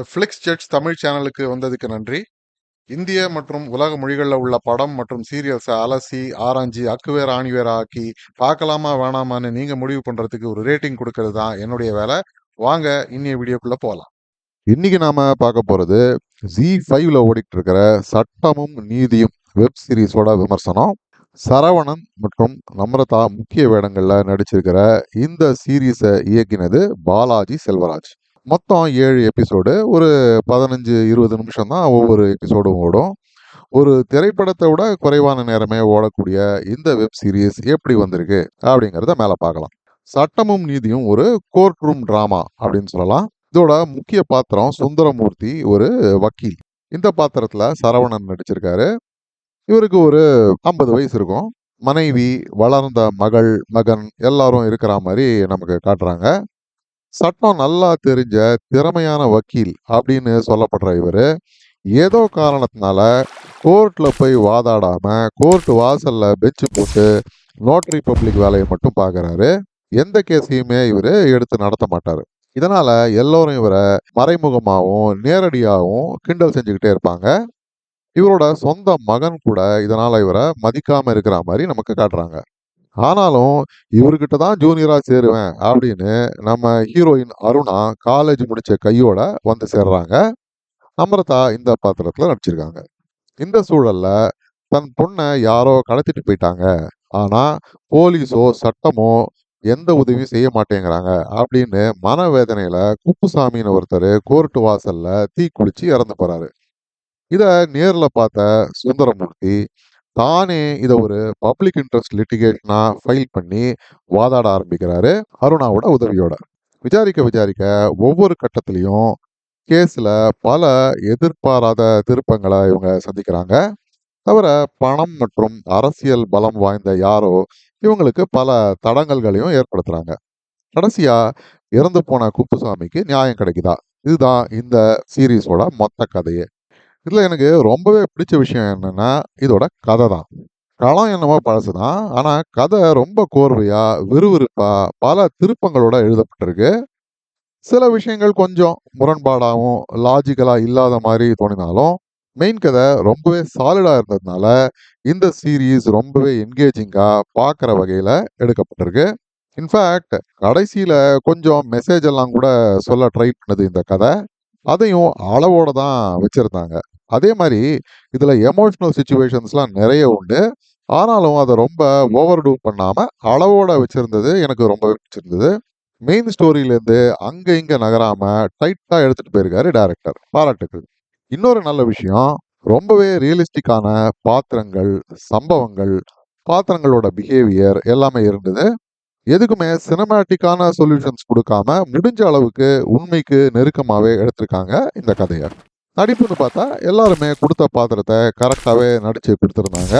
இந்த ஃப்ளிக்ஸ் ஜெட்ஸ் தமிழ் சேனலுக்கு வந்ததுக்கு நன்றி. இந்திய மற்றும் உலக மொழிகளில் உள்ள படம் மற்றும் சீரியல்ஸை அலசி ஆராய்ஞ்சி அக்குவேர் ஆணிவேர் ஆக்கி பார்க்கலாமா வேணாமான்னு நீங்க முடிவு பண்றதுக்கு ஒரு ரேட்டிங் கொடுக்கறது தான் என்னுடைய வேலை. வாங்க இன்னைய வீடியோக்குள்ள போகலாம். இன்னைக்கு நாம பார்க்க போறது Z5ல ஓடிட்டு இருக்கிற சட்டமும் நீதியும் வெப் சீரிஸோட விமர்சனம். சரவணன் மற்றும் நம்ரதா முக்கிய வேடங்கள்ல நடிச்சிருக்கிற இந்த சீரீஸை இயக்கினது பாலாஜி செல்வராஜ். மொத்தம் 7 எபிசோடு, ஒரு 15-20 நிமிஷம் தான் ஒவ்வொரு எபிசோடும் ஓடும். ஒரு திரைப்படத்தை விட குறைவான நேரமே ஓடக்கூடிய இந்த வெப் சீரிஸ் எப்படி வந்திருக்கு அப்படிங்கிறத மேல பார்க்கலாம். சட்டமும் நீதியும் ஒரு கோர்ட் ரூம் டிராமா அப்படின்னு சொல்லலாம். இதோட முக்கிய பாத்திரம் சுந்தரமூர்த்தி, ஒரு வக்கீல். இந்த பாத்திரத்துல சரவணன் நடிச்சிருக்காரு. இவருக்கு ஒரு 50 வயசு இருக்கும். மனைவி, வளர்ந்த மகன் எல்லாரும் இருக்கிற மாதிரி நமக்கு காட்டுறாங்க. சட்டம் நல்லா தெரிஞ்ச திறமையான வக்கீல் அப்படின்னு சொல்லப்படுற இவரு ஏதோ காரணத்தினால கோர்ட்ல போய் வாதாடாம கோர்ட் வாசல்ல பெஞ்சு போட்டு நோட்டரி பப்ளிக் வேலையை மட்டும் பாக்குறாரு. எந்த கேஸையுமே இவரு எடுத்து நடத்த மாட்டாரு. இதனால எல்லோரும் இவரை மறைமுகமாகவும் நேரடியாகவும் கிண்டல் செஞ்சுக்கிட்டே இருப்பாங்க. இவரோட சொந்த மகன் கூட இதனால இவரை மதிக்காம இருக்கிற மாதிரி நமக்கு காட்டுறாங்க. ஆனாலும் இவர்கிட்ட தான் ஜூனியரா சேருவேன் அப்படின்னு நம்ம ஹீரோயின் அருணா காலேஜ் முடிச்ச கையோட வந்து சேர்றாங்க. நம்ரதா இந்த பாத்திரத்துல நடிச்சிருக்காங்க. இந்த சூழல்ல தன் பொண்ணை யாரோ கடத்திட்டு போயிட்டாங்க, ஆனா போலீஸோ சட்டமோ எந்த உதவியும் செய்ய மாட்டேங்கிறாங்க அப்படின்னு மனவேதனையில குப்புசாமின்னு ஒருத்தர் கோர்ட்டு வாசல்ல தீ குளிச்சு இறந்து போறாரு. இத நேர்ல பார்த்த சுந்தரமூர்த்தி தானே இதை ஒரு பப்ளிக் இன்ட்ரெஸ்ட் லிட்டிகேஷனா ஃபைல் பண்ணி வாதாட ஆரம்பிக்கிறாரு அருணாவோட உதவியோட. விசாரிக்க ஒவ்வொரு கட்டத்திலையும் கேஸ்ல பல எதிர்பாராத திருப்பங்களை இவங்க சந்திக்கிறாங்க. தவிர பணம் மற்றும் அரசியல் பலம் வாய்ந்த யாரோ இவங்களுக்கு பல தடங்கல்களையும் ஏற்படுத்துறாங்க. கடைசியா இறந்து போன குப்புசாமிக்கு நியாயம் கிடைக்குதா? இதுதான் இந்த சீரீஸோட மொத்த கதையே. இதுல எனக்கு ரொம்பவே பிடிச்ச விஷயம் என்னன்னா இதோட கதை தான். களம் என்னமோ பழசுதான், ஆனா கதை ரொம்ப கோர்வையா விறுவிறுப்பா பல திருப்பங்களோட எழுதப்பட்டிருக்கு. சில விஷயங்கள் கொஞ்சம் முரண்பாடாகவும் லாஜிக்கலா இல்லாத மாதிரி தோணினாலும் மெயின் கதை ரொம்பவே சாலிடா இருந்ததுனால இந்த சீரீஸ் ரொம்பவே என்கேஜிங்கா பார்க்குற வகையில எடுக்கப்பட்டிருக்கு. இன்ஃபேக்ட் கடைசியில கொஞ்சம் மெசேஜ் எல்லாம் கூட சொல்ல ட்ரை பண்ணது இந்த கதை. அதையும் அளவோட தான் வச்சிருந்தாங்க. அதே மாதிரி இதுல எமோஷனல் சுச்சுவேஷன்ஸ்லாம் நிறைய உண்டு. ஆனாலும் அதை ரொம்ப ஓவர் டூ பண்ணாம அளவோட வச்சிருந்தது எனக்கு ரொம்பவே பிடிச்சிருந்தது. மெயின் ஸ்டோரியிலேருந்து அங்க இங்க நகராம டைட்டா எடுத்துட்டு போயிருக்காரு டைரக்டர். பாராட்டுக்கள். இன்னொரு நல்ல விஷயம், ரொம்பவே ரியலிஸ்டிக்கான பாத்திரங்கள், சம்பவங்கள், பாத்திரங்களோட பிஹேவியர் எல்லாமே இருந்தது. எதுக்குமே சினிமாட்டிக்கான சொல்யூஷன்ஸ் கொடுக்காம முடிஞ்ச அளவுக்கு உண்மைக்கு நெருக்கமாவே எடுத்திருக்காங்க இந்த கதையை. நடிப்புன்னு பார்த்தா எல்லாருமே கொடுத்த பாத்திரத்தை கரெக்டாகவே நடிச்சு கொடுத்துருந்தாங்க.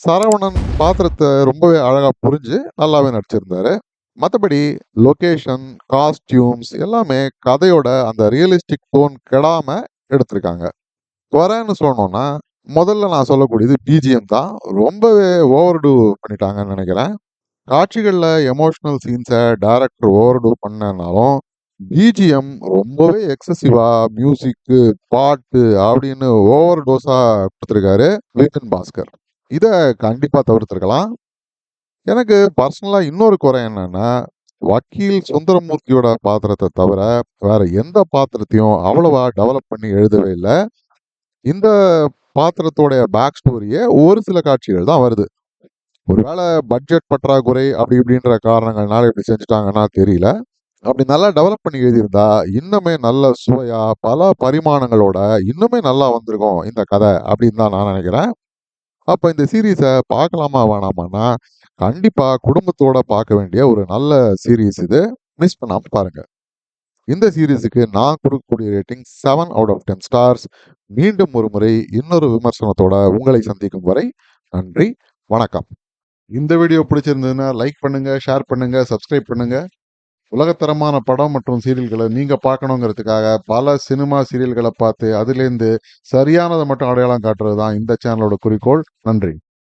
சரவணன் பாத்திரத்தை ரொம்பவே அழகா புரிஞ்சு நல்லாவே நடிச்சிருந்தாரு. மற்றபடி லொகேஷன், காஸ்டியூம்ஸ் எல்லாமே கதையோட அந்த ரியலிஸ்டிக் டோன் கெடாம எடுத்திருக்காங்க. குறைன்னு சொல்லணும்னா முதல்ல நான் சொல்லக்கூடியது பிஜிஎம் தான். ரொம்பவே ஓவர் டூ பண்ணிட்டாங்கன்னு நினைக்கிறேன். காட்சிகளில் எமோஷனல் சீன்ஸை டைரக்டர் ஓவர் டூ பண்ணனாலும் பிஜிஎம் ரொம்பவே எக்ஸசிவா மியூசிக்கு, பாட்டு அப்படின்னு ஓவர் டோஸா கொடுத்துருக்காரு விபின் பாஸ்கர். இதை கண்டிப்பா தவிர்த்திருக்கலாம். எனக்கு பர்சனலா இன்னொரு குறை என்னன்னா, வக்கீல் சுந்தரமூர்த்தியோட பாத்திரத்தை தவிர வேற எந்த பாத்திரத்தையும் அவ்வளவா டெவலப் பண்ணி எழுதவே இல்லை. இந்த பாத்திரத்தோடைய பேக் ஸ்டோரியே ஒரு சில காட்சிகள் தான் வருது. ஒருவேளை பட்ஜெட் பற்றாக்குறை அப்படி இப்படின்ற காரணங்கள்னால இப்படி செஞ்சுட்டாங்கன்னா தெரியல. அப்படி நல்லா டெவலப் பண்ணி எழுதியிருந்தா இன்னுமே நல்ல சுவையா பல பரிமாணங்களோட இன்னுமே நல்லா வந்திருக்கும் இந்த கதை அப்படின்னு தான் நான் நினைக்கிறேன். அப்ப இந்த சீரீஸை பார்க்கலாமா வேணாமான்னா கண்டிப்பா குடும்பத்தோட பார்க்க வேண்டிய ஒரு நல்ல சீரீஸ் இது. மிஸ் பண்ணாம பாருங்க. இந்த சீரீஸுக்கு நான் கொடுக்கக்கூடிய ரேட்டிங் 7/10 ஸ்டார்ஸ். மீண்டும் ஒரு முறை இன்னொரு விமர்சனத்தோட உங்களை சந்திக்கும் வரை நன்றி, வணக்கம். இந்த வீடியோ பிடிச்சிருந்ததுன்னா லைக் பண்ணுங்க, ஷேர் பண்ணுங்க, சப்ஸ்கிரைப் பண்ணுங்க. உலகத்தரமான படம் மற்றும் சீரியல்களை நீங்க பார்க்கணுங்கிறதுக்காக பல சினிமா சீரியல்களை பார்த்து அதுலேருந்து சரியானதை மட்டும் அடையாளம் காட்டுறது தான் இந்த சேனலோட குறிக்கோள். நன்றி.